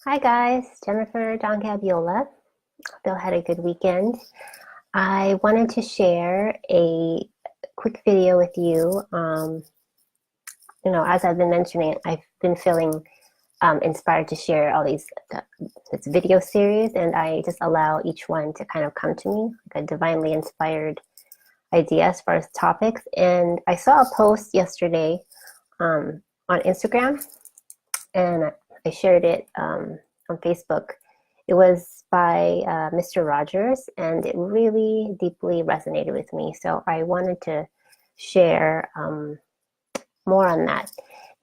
Hi guys, Jennifer Don Gabiola. Bill had a good weekend. I wanted to share a quick video with you. As I've been mentioning, I've been feeling inspired to share all this video series, and I just allow each one to kind of come to me like a divinely inspired idea as far as topics. And I saw a post yesterday on Instagram, and I shared it on Facebook. It was by Mr. Rodgers, and it really deeply resonated with me. So I wanted to share more on that.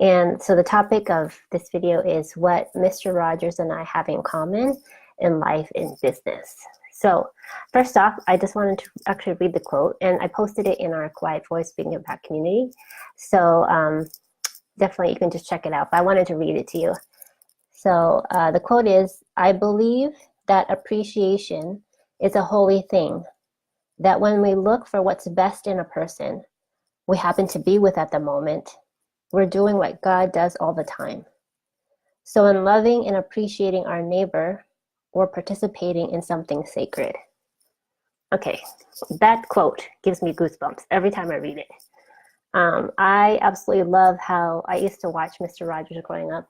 And so the topic of this video is what Mr. Rodgers and I have in common in life and business. So first off, I just wanted to actually read the quote, and I posted it in our Quiet Voice Speaking About community. So definitely you can just check it out. But I wanted to read it to you. So the quote is, "I believe that appreciation is a holy thing, that when we look for what's best in a person we happen to be with at the moment, we're doing what God does all the time. So in loving and appreciating our neighbor, we're participating in something sacred." Okay, that quote gives me goosebumps every time I read it. I absolutely love how I used to watch Mr. Rogers growing up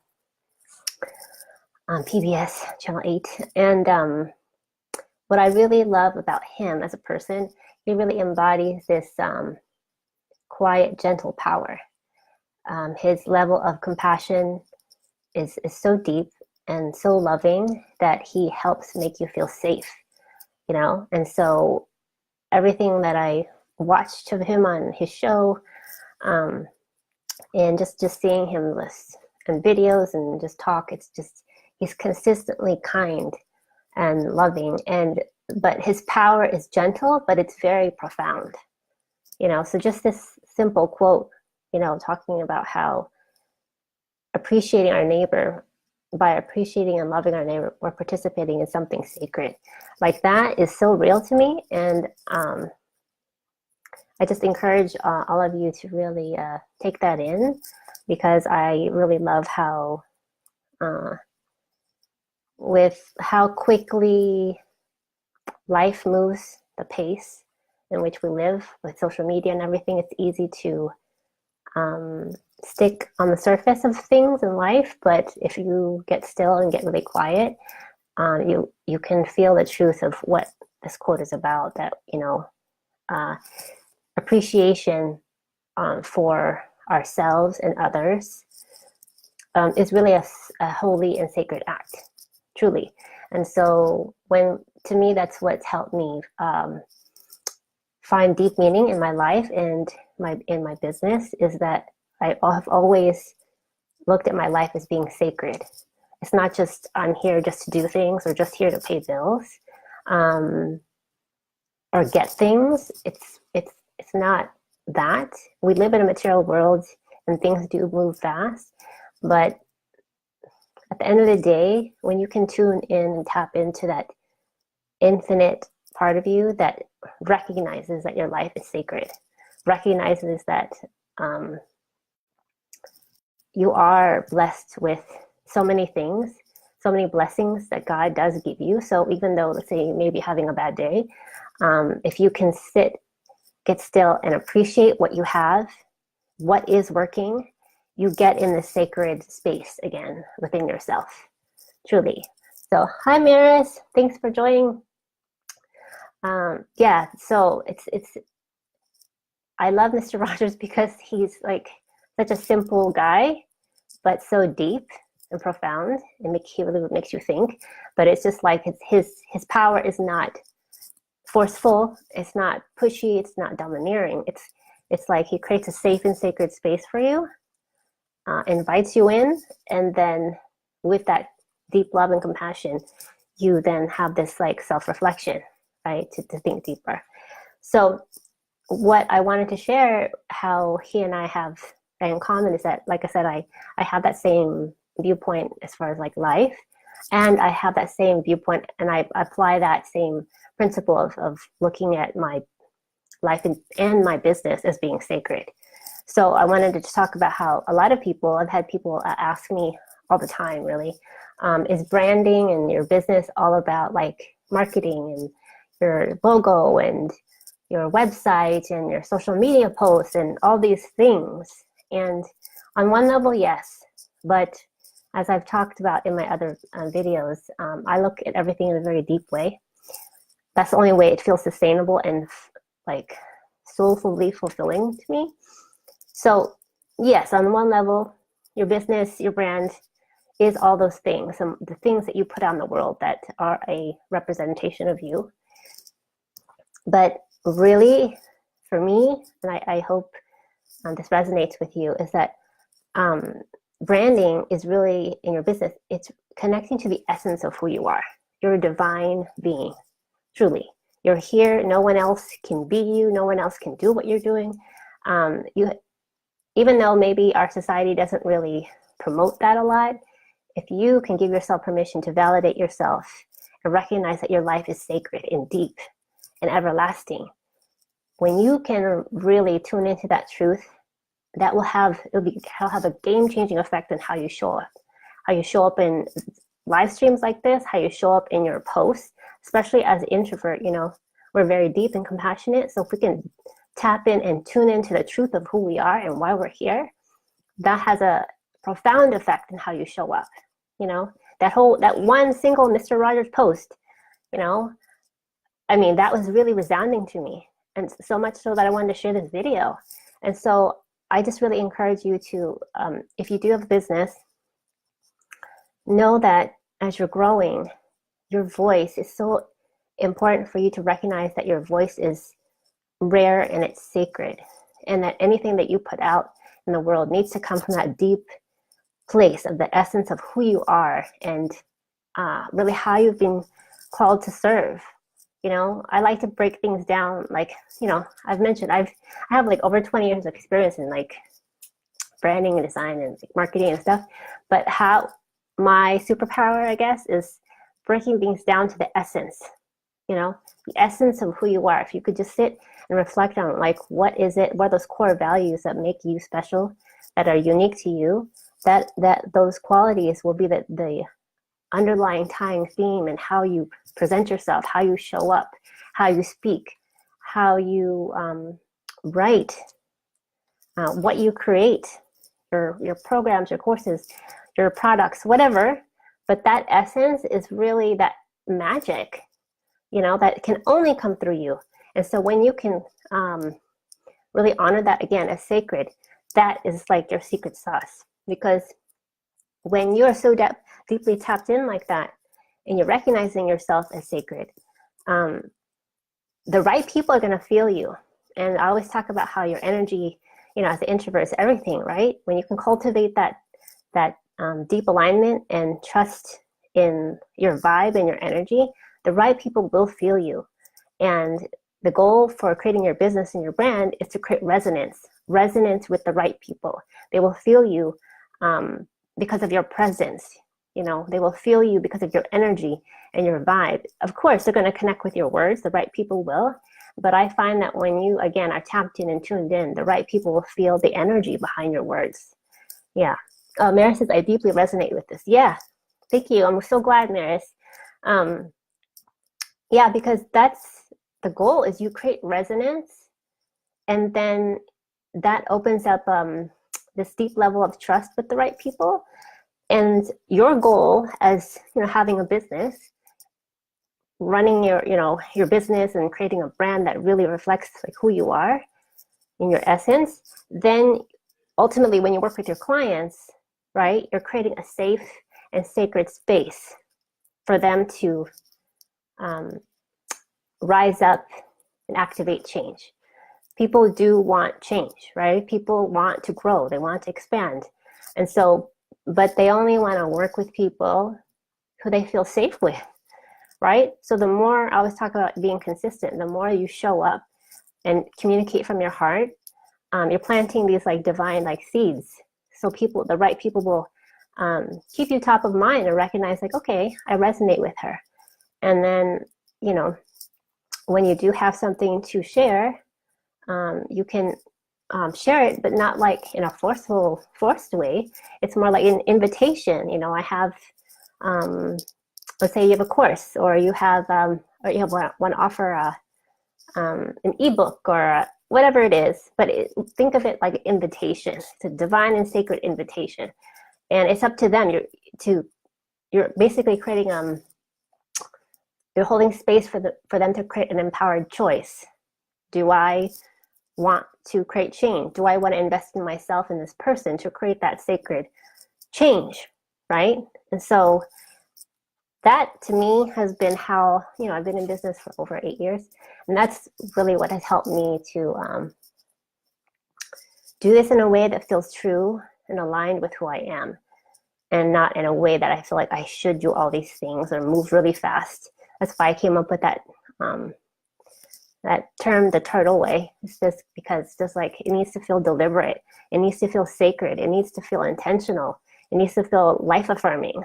on PBS Channel 8. And what I really love about him as a person, he really embodies this quiet, gentle power. His level of compassion is so deep and so loving that he helps make you feel safe, And so everything that I watched of him on his show, and just seeing him list and videos and just talk, it's just he's consistently kind and loving, but his power is gentle, but it's very profound. So just this simple quote, talking about how appreciating our neighbor, by appreciating and loving our neighbor, we're participating in something sacred. Like, that is so real to me. And I just encourage all of you to really take that in, because I really love how with how quickly life moves, the pace in which we live with social media and everything, it's easy to stick on the surface of things in life. But if you get still and get really quiet, you can feel the truth of what this quote is about, that appreciation for ourselves and others is really a holy and sacred act, truly. And so to me, that's what's helped me find deep meaning in my life and in my business, is that I have always looked at my life as being sacred. It's not just I'm here just to do things or just here to pay bills or get things. It's not that. We live in a material world and things do move fast, but at the end of the day, when you can tune in and tap into that infinite part of you that recognizes that your life is sacred, recognizes that you are blessed with so many things, so many blessings that God does give you. So even though, let's say, you may be having a bad day, if you can get still and appreciate what you have, what is working, you get in the sacred space again within yourself, truly. So hi Maris, thanks for joining. So it's I love Mr. Rogers because he's like such a simple guy, but so deep and profound, and he really makes you think. But it's just like his power is not forceful, it's not pushy, it's not domineering. It's like he creates a safe and sacred space for you, invites you in, and then with that deep love and compassion, you then have this like self-reflection, right, to think deeper. So what I wanted to share, how he and I have in common, is that, like I said, I have that same viewpoint as far as like life, and I have that same viewpoint, and I apply that same principle of looking at my life and my business as being sacred. So I wanted to talk about how a lot of people, I've had people ask me all the time, really. Is branding and your business all about like marketing and your logo and your website and your social media posts and all these things? And on one level, yes, but as I've talked about in my other videos, I look at everything in a very deep way. That's the only way it feels sustainable and like soulfully fulfilling to me. So yes, on one level, your business, your brand is all those things, the things that you put out in the world that are a representation of you. But really, for me, and I hope this resonates with you, is that branding is really, in your business, it's connecting to the essence of who you are. You're a divine being, truly. You're here. No one else can be you. No one else can do what you're doing. Even though maybe our society doesn't really promote that a lot, if you can give yourself permission to validate yourself and recognize that your life is sacred and deep and everlasting, when you can really tune into that truth, that will have a game-changing effect on how you show up. How you show up in live streams like this, how you show up in your posts, especially as an introvert, we're very deep and compassionate. So if we can tap in and tune into the truth of who we are and why we're here, that has a profound effect on how you show up. That one single Mr. Rodgers post, that was really resounding to me. And so much so that I wanted to share this video. And so I just really encourage you to, if you do have a business, know that as you're growing, your voice is so important for you to recognize that your voice is rare and it's sacred, and that anything that you put out in the world needs to come from that deep place of the essence of who you are and really how you've been called to serve. I like to break things down. Like, I've mentioned I have like over 20 years of experience in like branding and design and like marketing and stuff. But how my superpower, I guess, is breaking things down to the essence. The essence of who you are. If you could just sit and reflect on like, what is it? What are those core values that make you special, that are unique to you? That those qualities will be the underlying tying theme in how you present yourself, how you show up, how you speak, how you write, what you create, your programs, your courses, your products, whatever. But that essence is really that magic, that can only come through you. And so when you can really honor that again as sacred, that is like your secret sauce. Because when you're so deeply tapped in like that, and you're recognizing yourself as sacred, the right people are going to feel you. And I always talk about how your energy, as an introvert, is everything, right? When you can cultivate that deep alignment and trust in your vibe and your energy, the right people will feel you. And the goal for creating your business and your brand is to create resonance with the right people. They will feel you because of your presence. They will feel you because of your energy and your vibe. Of course, they're going to connect with your words. The right people will. But I find that when you, again, are tapped in and tuned in, the right people will feel the energy behind your words. Yeah. Maris says, I deeply resonate with this. Yeah. Thank you. I'm so glad, Maris. Yeah, because that's the goal, is you create resonance, and then that opens up this deep level of trust with the right people. And your goal as having a business, running your business and creating a brand that really reflects like who you are in your essence, then ultimately when you work with your clients, right, you're creating a safe and sacred space for them to rise up and activate change. People do want change, right? People want to grow. They want to expand. And so, but they only want to work with people who they feel safe with, right? So the more, I always talk about being consistent, the more you show up and communicate from your heart, you're planting these like divine like seeds. So the right people will keep you top of mind and recognize like, okay, I resonate with her. And then, when you do have something to share, you can share it, but not like in a forced way. It's more like an invitation. I have, let's say you have a course, or you have want to offer an ebook or whatever it is, but think of it like an invitation. It's a divine and sacred invitation, and it's up to them. You're basically creating you're holding space for them to create an empowered choice. Do I want to create change? Do I want to invest in myself and this person to create that sacred change, right? And so that to me has been how, I've been in business for over 8 years, and that's really what has helped me to do this in a way that feels true and aligned with who I am, and not in a way that I feel like I should do all these things or move really fast. That's why I came up with that term, the turtle way. It's just because just like it needs to feel deliberate, it needs to feel sacred, it needs to feel intentional, it needs to feel life affirming.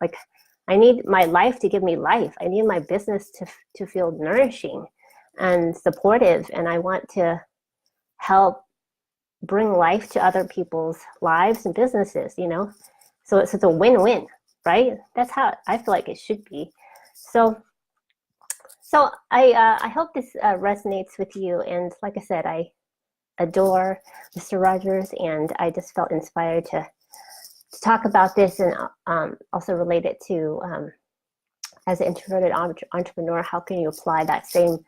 Like I need my life to give me life. I need my business to feel nourishing and supportive, and I want to help bring life to other people's lives and businesses, So it's a win-win, right? That's how I feel like it should be. So I hope this resonates with you. And like I said, I adore Mr. Rodgers, and I just felt inspired to talk about this, and also relate it to, as an introverted entrepreneur, how can you apply that same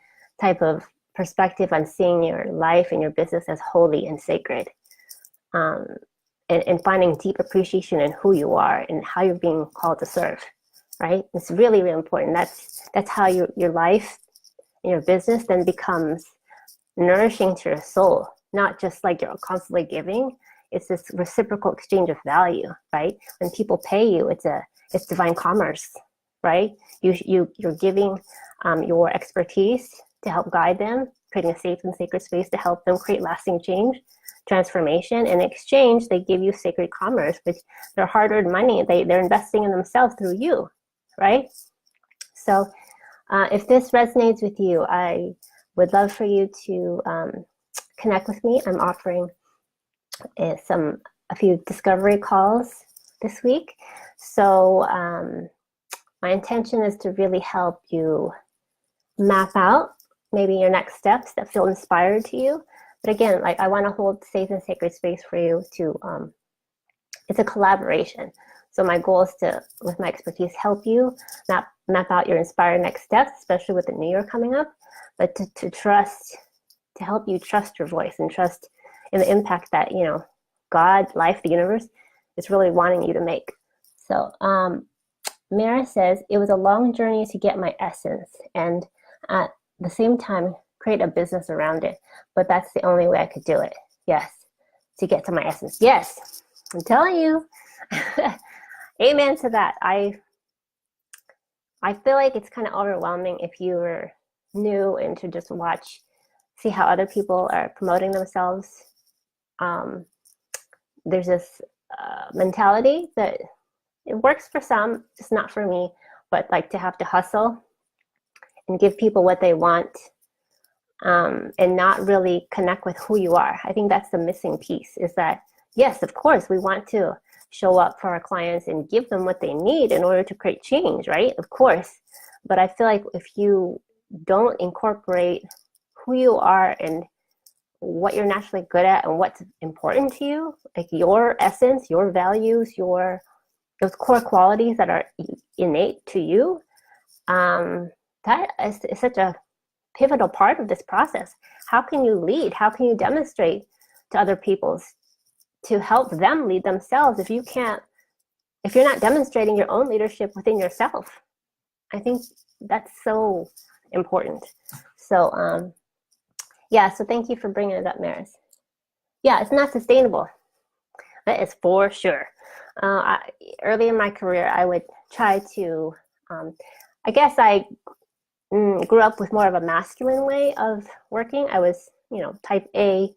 type of perspective on seeing your life and your business as holy and sacred, and finding deep appreciation in who you are and how you're being called to serve, right? It's really, really important. That's how your life and your business then becomes nourishing to your soul, not just like you're constantly giving. It's this reciprocal exchange of value, right? When people pay you, it's divine commerce, right? You're giving your expertise to help guide them, creating a safe and sacred space to help them create lasting change, transformation. In exchange, they give you sacred commerce, with their hard-earned money. They're investing in themselves through you, right? So if this resonates with you, I would love for you to connect with me. I'm offering a few discovery calls this week. So my intention is to really help you map out maybe your next steps that feel inspired to you. But again, like I want to hold safe and sacred space for you to, it's a collaboration. So my goal is to, with my expertise, help you map out your inspired next steps, especially with the new year coming up, but to help you trust your voice and trust in the impact that, God, life, the universe is really wanting you to make. So Mara says, it was a long journey to get my essence, and at the same time, create a business around it. But that's the only way I could do it. Yes, to get to my essence. Yes, I'm telling you. Amen to that. I feel like it's kind of overwhelming if you were new and to just see how other people are promoting themselves. There's this mentality that it works for some, just not for me, but like to have to hustle and give people what they want, and not really connect with who you are. I think that's the missing piece, is that, yes, of course, we want to show up for our clients and give them what they need in order to create change, right? Of course. But I feel like if you don't incorporate who you are and what you're naturally good at and what's important to you, like your essence, your values, those core qualities that are innate to you, that is such a pivotal part of this process. How can you lead? How can you demonstrate to other people to help them lead themselves if you're not demonstrating your own leadership within yourself? I think that's so important. So so thank you for bringing it up, Maris. Yeah, it's not sustainable. That is for sure. Early in my career, I would try to, I guess I grew up with more of a masculine way of working. I was, type A,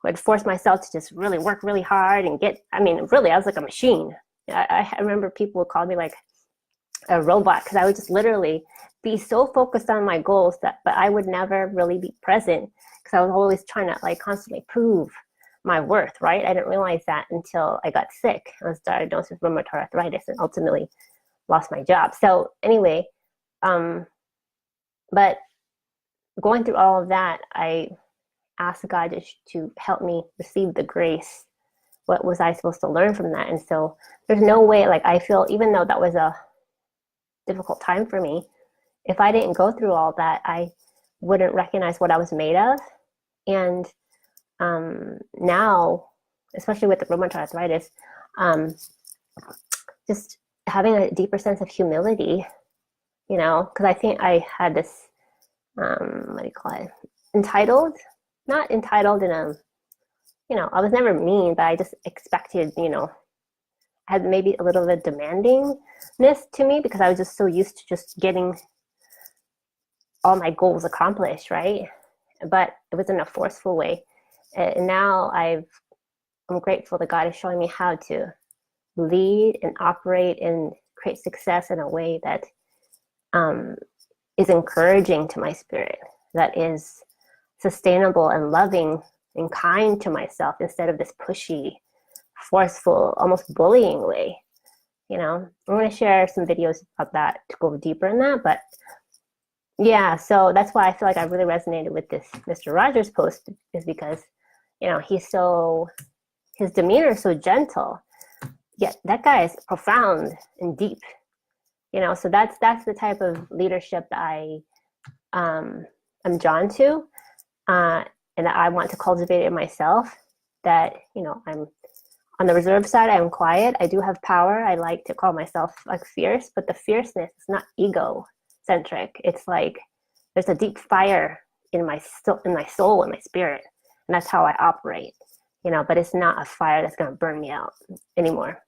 would force myself to just really work really hard and really, I was like a machine. I remember people would call me like a robot, because I would just literally be so focused on my goals but I would never really be present because I was always trying to like constantly prove my worth, right? I didn't realize that until I got sick. I was diagnosed with rheumatoid arthritis and ultimately lost my job. So anyway, but going through all of that, I asked God to help me receive the grace. What was I supposed to learn from that? And so there's no way, like I feel, even though that was a difficult time for me, if I didn't go through all that, I wouldn't recognize what I was made of. And now, especially with the rheumatoid arthritis, just having a deeper sense of humility, you know, because I think I had this, what do you call it? Entitled, not entitled in a, you know, I was never mean, but I just expected, you know, I had maybe a little bit of demandingness to me because I was just so used to just getting all my goals accomplished, right? But it was in a forceful way. And now I'm grateful that God is showing me how to lead and operate and create success in a way that is encouraging to my spirit, that is sustainable and loving and kind to myself instead of this pushy, forceful, almost bullying way. You know, I'm going to share some videos about that to go deeper in that. But yeah, so that's why I feel like I really resonated with this Mr. Rodgers post, is because, you know, his demeanor is so gentle, yet that guy is profound and deep. You know, so that's the type of leadership that I am drawn to, and that I want to cultivate in myself. That, you know, I'm on the reserve side, I'm quiet. I do have power. I like to call myself like fierce, but the fierceness is not ego-centric. It's like there's a deep fire in my soul, in my spirit, and that's how I operate. You know, but it's not a fire that's going to burn me out anymore.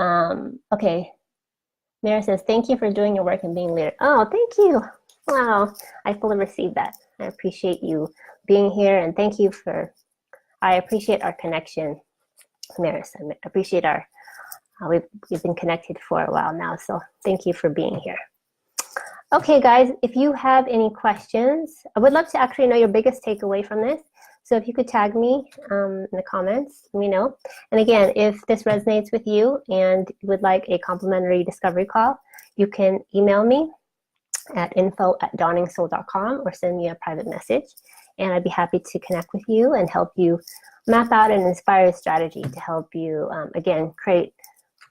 Okay. Mary says, thank you for doing your work and being a leader. Oh, thank you. Wow. I fully received that. I appreciate you being here, and thank you I appreciate our connection, Maris. I appreciate we've been connected for a while now, so thank you for being here. Okay, guys, if you have any questions, I would love to actually know your biggest takeaway from this. So if you could tag me in the comments, let me know. And again, if this resonates with you and you would like a complimentary discovery call, you can email me at info@dawningsoul.com or send me a private message. And I'd be happy to connect with you and help you map out an inspired strategy to help you, again, create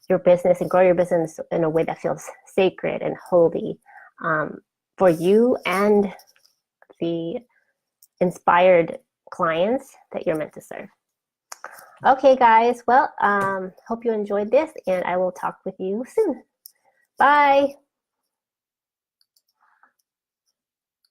your business and grow your business in a way that feels sacred and holy for you and the inspired clients that you're meant to serve. Okay, guys. Well, hope you enjoyed this, and I will talk with you soon. Bye.